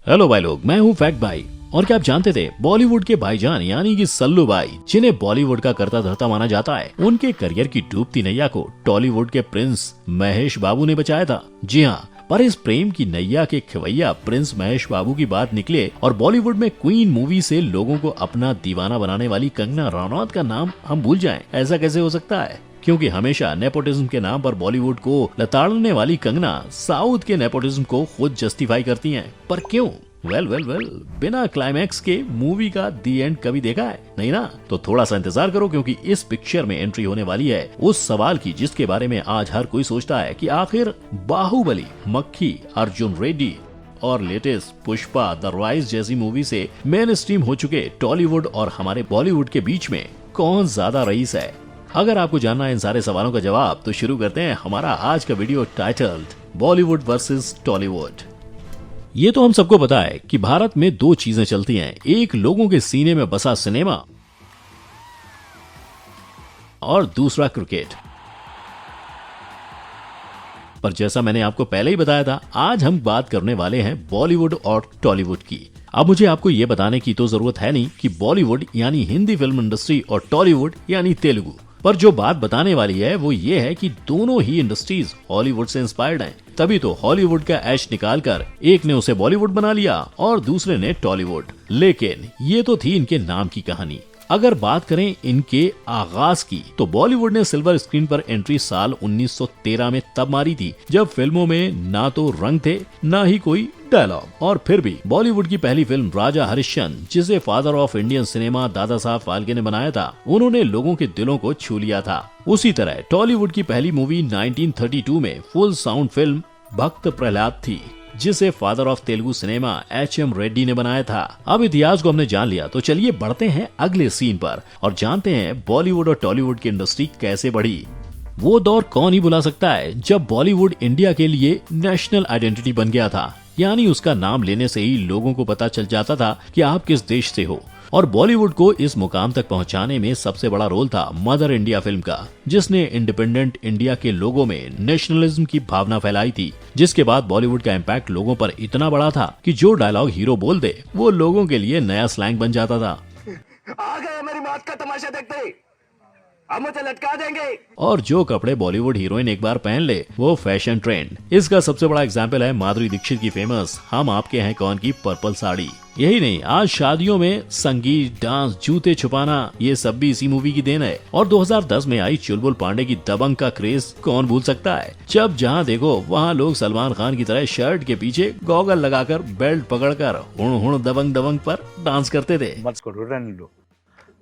Hello भाई लोग, मैं हूँ फैक्ट भाई। और क्या आप जानते थे बॉलीवुड के भाईजान यानी कि सल्लू भाई, जिन्हें बॉलीवुड का करता धरता माना जाता है, उनके करियर की डूबती नैया को टॉलीवुड के प्रिंस महेश बाबू ने बचाया था। जी हाँ, पर इस प्रेम की नैया के खवैया प्रिंस महेश बाबू की बात निकले और बॉलीवुड में क्वीन मूवी से लोगों को अपना दीवाना बनाने वाली कंगना रनौत का नाम हम भूल जाएं। ऐसा कैसे हो सकता है? क्योंकि हमेशा नेपोटिज्म के नाम पर बॉलीवुड को लताड़ने वाली कंगना साउथ के नेपोटिज्म को खुद जस्टिफाई करती हैं। पर क्यों? वेल बिना क्लाइमैक्स के मूवी का दी एंड कभी देखा है? नहीं ना? तो थोड़ा सा इंतजार करो, क्योंकि इस पिक्चर में एंट्री होने वाली है उस सवाल की जिसके बारे में आज हर कोई सोचता है कि आखिर बाहुबली, मक्खी, अर्जुन रेड्डी और लेटेस्ट पुष्पा द राइज जैसी मूवी से मेन स्ट्रीम हो चुके टॉलीवुड और हमारे बॉलीवुड के बीच में कौन ज्यादा रईस है? अगर आपको जानना है इन सारे सवालों का जवाब, तो शुरू करते हैं हमारा आज का video titled Bollywood versus Tollywood. ये तो हम सबको पता है कि भारत में दो चीजें चलती हैं, एक लोगों के सीने में बसा सिनेमा और दूसरा क्रिकेट। पर जैसा मैंने आपको पहले ही बताया था, आज हम बात करने वाले हैं बॉलीवुड और टॉलीवुड की। अब मुझे आपको ये बताने की तो जरूरत है नहीं कि बॉलीवुड यानी हिंदी फिल्म इंडस्ट्री और टॉलीवुड यानी तेलुगु। पर जो बात बताने वाली है वो ये है कि दोनों ही इंडस्ट्रीज हॉलीवुड से इंस्पायर्ड हैं। तभी तो हॉलीवुड का ऐश निकालकर एक ने उसे बॉलीवुड बना लिया और दूसरे ने टॉलीवुड। लेकिन ये तो थी इनके नाम की कहानी। अगर बात करें इनके आगाज की, तो बॉलीवुड ने सिल्वर स्क्रीन पर एंट्री साल 1913 में तब मारी थी जब फिल्मों में ना तो रंग थे ना ही कोई डायलॉग। और फिर भी बॉलीवुड की पहली फिल्म राजा हरिश्चंद्र, जिसे father of Indian cinema Dada Saheb Phalke ने बनाया था, उन्होंने लोगों के दिलों को छू लिया था। उसी तरह टॉलीवुड की पहली मूवी 1932 में फुल साउंड फिल्म भक्त प्रहलाद थी, जिसे father of Telugu cinema H.M. Reddy ने बनाया था। अब इतिहास को हमने जान लिया, तो चलिए बढ़ते हैं अगले सीन पर और जानते हैं बॉलीवुड और टॉलीवुड की इंडस्ट्री कैसे बढ़ी। वो दौर कौन ही भुला सकता है जब बॉलीवुड इंडिया के लिए नेशनल आइडेंटिटी बन गया था, यानी उसका नाम लेने से ही लोगों को पता चल जाता था कि आप किस देश से हो। और बॉलीवुड को इस मुकाम तक पहुंचाने में सबसे बड़ा रोल था मदर इंडिया फिल्म का, जिसने इंडिपेंडेंट इंडिया के लोगों में नेशनलिज्म की भावना फैलाई थी। जिसके बाद बॉलीवुड का इम्पैक्ट लोगों पर इतना बड़ा था कि जो डायलॉग हीरो बोल दे वो लोगों के लिए नया स्लैंग बन जाता था। आ गए मेरी मौत का तमाशा देखते, अब मुझे लटका देंगे। और जो कपड़े बॉलीवुड हीरोइन एक बार पहन ले वो फैशन ट्रेंड। इसका सबसे बड़ा एग्जाम्पल है माधुरी दीक्षित की फेमस हम आपके हैं कौन की पर्पल साड़ी। यही नहीं, आज शादियों में संगीत, डांस, जूते छुपाना, ये सब भी इसी मूवी की देन है। और 2010 में आई चुलबुल पांडे की दबंग का क्रेज कौन भूल सकता है, जब जहाँ देखो वहाँ लोग सलमान खान की तरह शर्ट के पीछे गॉगल लगाकर बेल्ट पकड़कर हुण हुण दबंग दबंग पर डांस करते थे।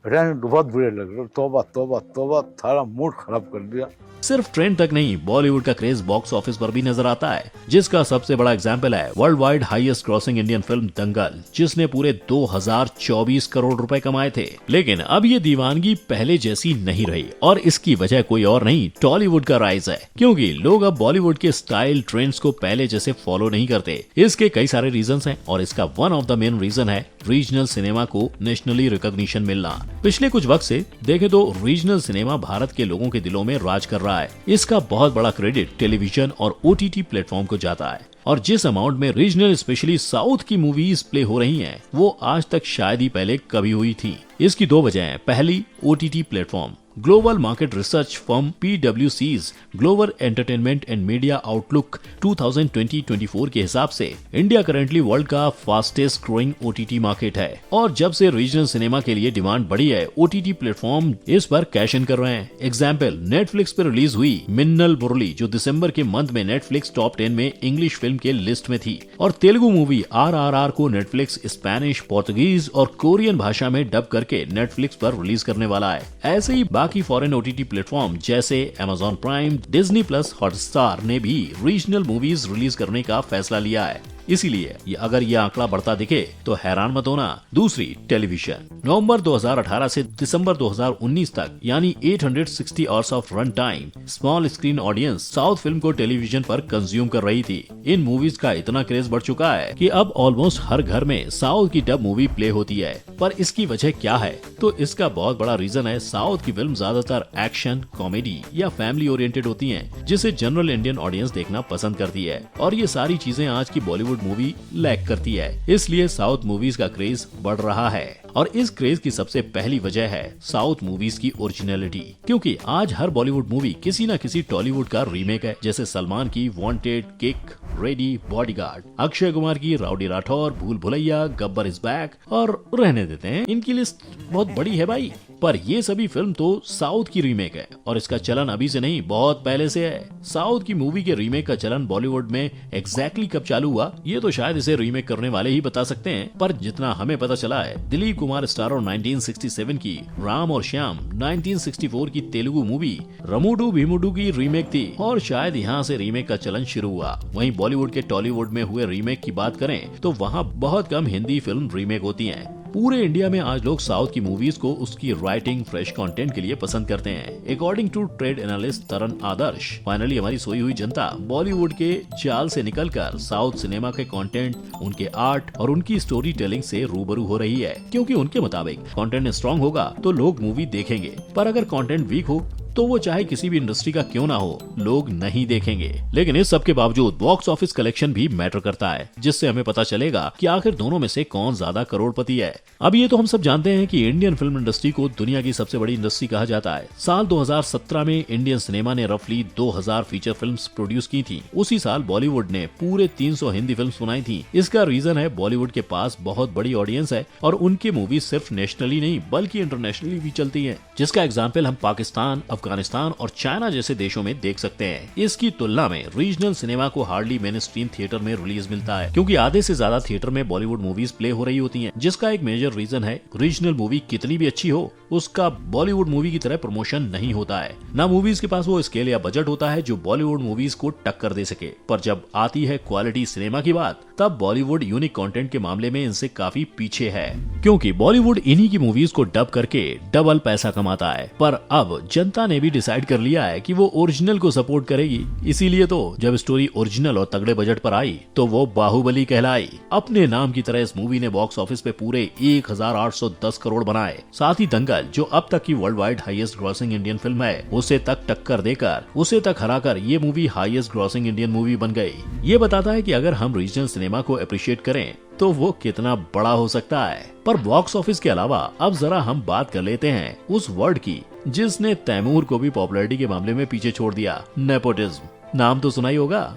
बहुत बुरे लग रहे, तौबा तौबा तौबा, थारा मूड खराब कर दिया। सिर्फ ट्रेंड तक नहीं, बॉलीवुड का क्रेज बॉक्स ऑफिस पर भी नजर आता है, जिसका सबसे बड़ा एग्जाम्पल है world wide highest crossing Indian film Dangal, जिसने पूरे 2024 करोड़ रुपए कमाए थे। लेकिन अब ये दीवानगी पहले जैसी नहीं रही और इसकी वजह कोई और नहीं, टॉलीवुड का राइज है। क्योंकि लोग अब बॉलीवुड के स्टाइल ट्रेंड्स को पहले जैसे फॉलो नहीं करते। इसके कई सारे रीजंस हैं और इसका one of the main reason है रीजनल सिनेमा को नेशनली रिकॉग्निशन मिलना। पिछले कुछ वक्त से देखें तो रीजनल सिनेमा भारत के लोगों के दिलों में राज कर रहा है। इसका बहुत बड़ा क्रेडिट टेलीविजन और OTT प्लेटफॉर्म को जाता है। और जिस अमाउंट में रीजनल स्पेशली साउथ की मूवीज प्ले हो रही हैं, वो आज तक शायद ही पहले कभी हुई थी। इसकी दो वजह हैं। पहली, OTT platform. Global market research firm PwC's global entertainment and media outlook 2020-24 के हिसाब से इंडिया करेंटली वर्ल्ड का फास्टेस्ट ग्रोइंग OTT मार्केट है। और जब से रीजनल सिनेमा के लिए डिमांड बढ़ी है, OTT प्लेटफॉर्म इस पर कैश इन कर रहे हैं। एग्जाम्पल, नेटफ्लिक्स पर रिलीज हुई मिन्नल मुरली, जो दिसंबर के मंथ में नेटफ्लिक्स टॉप 10 में इंग्लिश फिल्म के लिस्ट में थी। और तेलुगु मूवी RRR को नेटफ्लिक्स स्पेनिश, पोर्तुगीज और कोरियन भाषा में डब करके नेटफ्लिक्स पर रिलीज करने वाला है। ऐसे ही बाकी फॉरेन OTT प्लेटफॉर्म जैसे Amazon prime, Disney Plus, Hotstar ने भी रीजनल मूवीज रिलीज करने का फैसला लिया है। इसीलिए अगर ये आंकड़ा बढ़ता दिखे तो हैरान मत होना। दूसरी, टेलीविजन। नवंबर 2018 से दिसंबर 2019 तक, यानी 860 hours of run time, small screen audience south film को टेलीविजन पर कंज्यूम कर रही थी। इन मूवीज का इतना क्रेज बढ़ चुका है कि अब ऑलमोस्ट हर घर में साउथ की डब मूवी प्ले होती है। पर इसकी वजह क्या है? तो इसका बहुत बड़ा रीजन है, साउथ की फिल्म ज्यादातर एक्शन, कॉमेडी या फैमिली ओरिएंटेड होती हैं, जिसे जनरल इंडियन ऑडियंस देखना पसंद करती है। और ये सारी चीजें आज की बॉलीवुड बॉलीवुड मूवी लैग करती है, इसलिए साउथ मूवीज का क्रेज बढ़ रहा है। और इस क्रेज की सबसे पहली वजह है साउथ मूवीज की ओरिजिनलिटी, क्योंकि आज हर बॉलीवुड मूवी किसी न किसी टॉलीवुड का रीमेक है। जैसे सलमान की wanted, kick, ready, bodyguard, Akshay Kumar की राउडी राठौर, भूल भुलैया, गब्बर इज बैक, और रहने देते हैं, इनकी लिस्ट बहुत बड़ी है भाई। पर ये सभी फिल्म तो साउथ की रीमेक है, और इसका चलन अभी से नहीं, बहुत पहले से है। साउथ की मूवी के रीमेक का चलन बॉलीवुड में एग्जैक्टली कब चालू हुआ, ये तो शायद इसे रीमेक करने वाले ही बता सकते हैं। पर जितना हमें पता चला है, दिलीप कुमार स्टार और 1967 की राम और श्याम, 1964 की तेलुगु मूवी रमुडू भीमुडू की रीमेक थी, और शायद यहाँ से रीमेक का चलन शुरू हुआ। वहीं बॉलीवुड के टॉलीवुड में हुए रीमेक की बात करें तो वहाँ बहुत कम हिंदी फिल्म रीमेक होती हैं। पूरे इंडिया में आज लोग साउथ की मूवीज को उसकी राइटिंग, फ्रेश कंटेंट के लिए पसंद करते हैं। According to trade analyst Taran Adarsh, finally हमारी सोई हुई जनता बॉलीवुड के जाल से निकलकर साउथ सिनेमा के कंटेंट, उनके आर्ट और उनकी स्टोरी टेलिंग से रूबरू हो रही है। क्योंकि उनके मुताबिक कंटेंट स्ट्रॉन्ग होगा तो लोग मूवी देखेंगे, पर अगर कंटेंट वीक हो तो वो चाहे किसी भी इंडस्ट्री का क्यों ना हो, लोग नहीं देखेंगे। लेकिन इस सब के बावजूद बॉक्स ऑफिस कलेक्शन भी मैटर करता है, जिससे हमें पता चलेगा कि आखिर दोनों में से कौन ज्यादा करोड़पति है। अब ये तो हम सब जानते हैं कि इंडियन फिल्म इंडस्ट्री को दुनिया की सबसे बड़ी इंडस्ट्री कहा जाता है। साल 2017 में इंडियन सिनेमा ने रफली 2000 फीचर फिल्म्स प्रोड्यूस की थी। उसी साल बॉलीवुड ने पूरे 300 हिंदी फिल्म्स बनाई थी। इसका रीजन है बॉलीवुड के पास बहुत बड़ी ऑडियंस है, और उनकी मूवी सिर्फ नेशनली नहीं बल्कि इंटरनेशनली भी चलती है, जिसका एग्जाम्पल हम पाकिस्तान, अफगानिस्तान और चाइना जैसे देशों में देख सकते हैं। इसकी तुलना में रीजनल सिनेमा को हार्डली मेन स्ट्रीम थिएटर में रिलीज मिलता है, क्योंकि आधे से ज्यादा थिएटर में बॉलीवुड मूवीज प्ले हो रही होती हैं, जिसका एक मेजर रीजन है रीजनल मूवी कितनी भी अच्छी हो, उसका बॉलीवुड मूवी की तरह प्रमोशन नहीं होता है। ना मूवीज के पास वो स्केल या बजट होता है जो बॉलीवुड मूवीज को टक्कर दे सके। पर जब आती है क्वालिटी सिनेमा की बात, तब बॉलीवुड यूनिक कंटेंट के मामले में इनसे काफी पीछे है, क्योंकि बॉलीवुड इन्हीं की मूवीज को डब करके डबल पैसा कमाता है। पर अब जनता ने भी डिसाइड कर लिया है कि वो ओरिजिनल को सपोर्ट करेगी, इसीलिए तो जब स्टोरी ओरिजिनल और तगड़े बजट पर आई तो वो बाहुबली कहलाई। अपने नाम की तरह इस मूवी ने बॉक्स ऑफिस पे पूरे 1810 करोड़ बनाए। साथ ही दंगल, जो अब तक की world wide highest grossing Indian film है, उसे तक टक्कर देकर, उसे तक हराकर ये movie highest grossing Indian movie बन गई। ये बताता है कि अगर हम रीजनल सिनेमा को अप्रिशिएट करें तो वो कितना बड़ा हो सकता है। पर बॉक्स ऑफिस के अलावा अब जरा हम बात कर लेते हैं उस वर्ड की जिसने तैमूर को भी पॉपुलैरिटी के मामले में पीछे छोड़ दिया, नेपोटिज्म। नाम तो सुना ही होगा।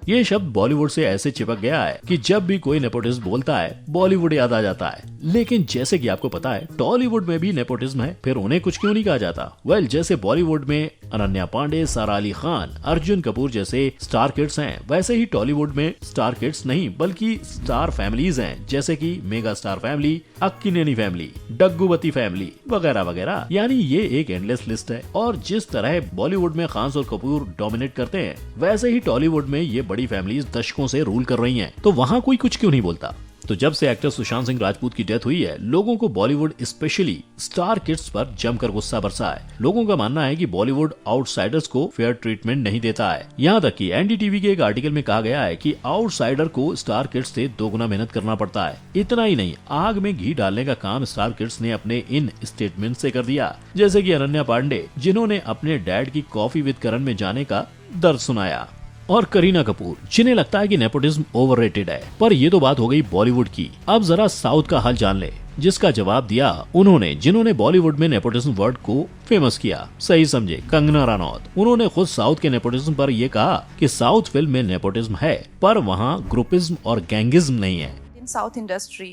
ये शब्द बॉलीवुड से ऐसे चिपक गया है कि जब भी कोई नेपोटिज्म बोलता है बॉलीवुड याद आ जाता है। लेकिन जैसे कि आपको पता है टॉलीवुड में भी नेपोटिज्म है, फिर उन्हें कुछ क्यों नहीं कहा जाता? वेल, जैसे बॉलीवुड में अनन्या पांडे, सारा अली खान, अर्जुन कपूर जैसे स्टार किड्स हैं, वैसे ही टॉलीवुड में स्टार किड्स नहीं बल्कि स्टार फैमिलीज हैं, जैसे कि mega star family, Akkineni family, Daggubati family वगैरह वगैरह। यानी ये एक एंडलेस लिस्ट है। और जिस तरह बॉलीवुड में खान और कपूर डोमिनेट करते हैं, वैसे ही टॉलीवुड में ये बड़ी फैमिलीज दशकों से रूल कर रही हैं। तो वहाँ कोई कुछ क्यों नहीं बोलता? तो जब से एक्टर सुशांत सिंह राजपूत की डेथ हुई है, लोगों को बॉलीवुड स्पेशली स्टार किड्स पर जमकर गुस्सा बरसा है। लोगों का मानना है कि बॉलीवुड आउटसाइडर्स को फेयर ट्रीटमेंट नहीं देता है। यहाँ तक कि एनडीटीवी के एक आर्टिकल में कहा गया है कि आउटसाइडर को स्टार किड्स से 2 गुना मेहनत करना पड़ता है। इतना ही नहीं, आग में घी डालने का काम स्टार किड्स ने अपने इन स्टेटमेंट से कर दिया। जैसे कि अनन्या पांडे, जिन्होंने अपने डैड की कॉफी विद करण में जाने का दर्द सुनाया, और करीना कपूर, जिन्हें लगता है कि नेपोटिज्म ओवररेटेड है। पर ये तो बात हो गई बॉलीवुड की। अब जरा साउथ का हाल जान ले, जिसका जवाब दिया उन्होंने जिन्होंने बॉलीवुड में नेपोटिज्म वर्ड को फेमस किया। सही समझे, कंगना रनौत। उन्होंने खुद साउथ के नेपोटिज्म पर यह कहा कि साउथ फिल्म में नेपोटिज्म है, पर वहाँ ग्रुपिज्म और गैंगिज्म नहीं है। In South industry,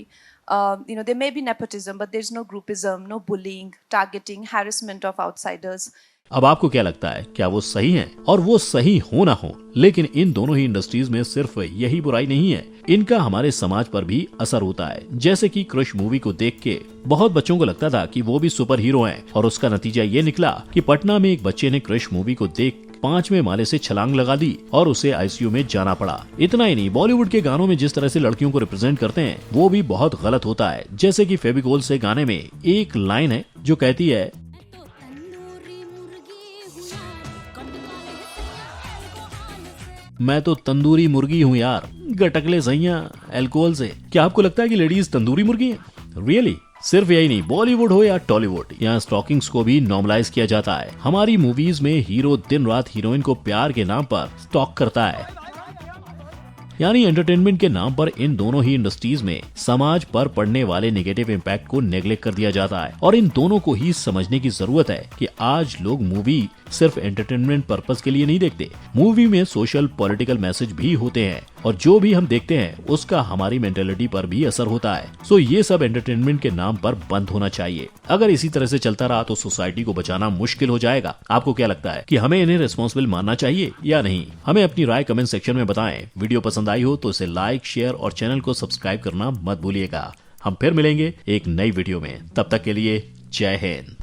there may be nepotism, but there's no groupism, no bullying, targeting, harassment of outsiders. अब आपको क्या लगता है, क्या वो सही हैं? और वो सही हो ना हो, लेकिन इन दोनों ही इंडस्ट्रीज में सिर्फ यही बुराई नहीं है, इनका हमारे समाज पर भी असर होता है। जैसे कि क्रश मूवी को देख के बहुत बच्चों को लगता था कि वो भी सुपर हीरो हैं, और उसका नतीजा ये निकला कि पटना में एक बच्चे ने क्रश मूवी को देख 5वें माले से छलांग लगा दी और उसे आईसीयू में जाना पड़ा। इतना ही नहीं, बॉलीवुड के गानों में जिस तरह से लड़कियों को रिप्रेजेंट करते हैं वो भी बहुत गलत होता है। जैसे कि फेविकोल से गाने में एक लाइन है जो कहती है, मैं तो तंदूरी मुर्गी हूँ यार, गटकले सैया अल्कोहल से। क्या आपको लगता है कि लेडीज तंदूरी मुर्गी हैं? रियली? सिर्फ यही नहीं, बॉलीवुड हो या टॉलीवुड, यहाँ स्टॉकिंग्स को भी नॉर्मलाइज किया जाता है। हमारी मूवीज में हीरो दिन रात हीरोइन को प्यार के नाम पर स्टॉक करता है। यानी एंटरटेनमेंट के नाम पर इन दोनों ही इंडस्ट्रीज में समाज पर पड़ने वाले नेगेटिव इम्पैक्ट को नेग्लेक्ट कर दिया जाता है। और इन दोनों को ही समझने की जरूरत है कि आज लोग मूवी सिर्फ एंटरटेनमेंट पर्पस के लिए नहीं देखते। मूवी में सोशल पॉलिटिकल मैसेज भी होते हैं और जो भी हम देखते हैं उसका हमारी मेंटेलिटी पर भी असर होता है। सो ये सब एंटरटेनमेंट के नाम पर बंद होना चाहिए। अगर इसी तरह से चलता रहा तो सोसाइटी को बचाना मुश्किल हो जाएगा। आपको क्या लगता है कि हमें इन्हें रिस्पॉन्सिबल मानना चाहिए या नहीं? हमें अपनी राय कमेंट सेक्शन में बताएं। वीडियो पसंद आई हो तो इसे लाइक, शेयर और चैनल को सब्सक्राइब करना मत भूलिएगा। हम फिर मिलेंगे एक नई वीडियो में। तब तक के लिए जय हिंद।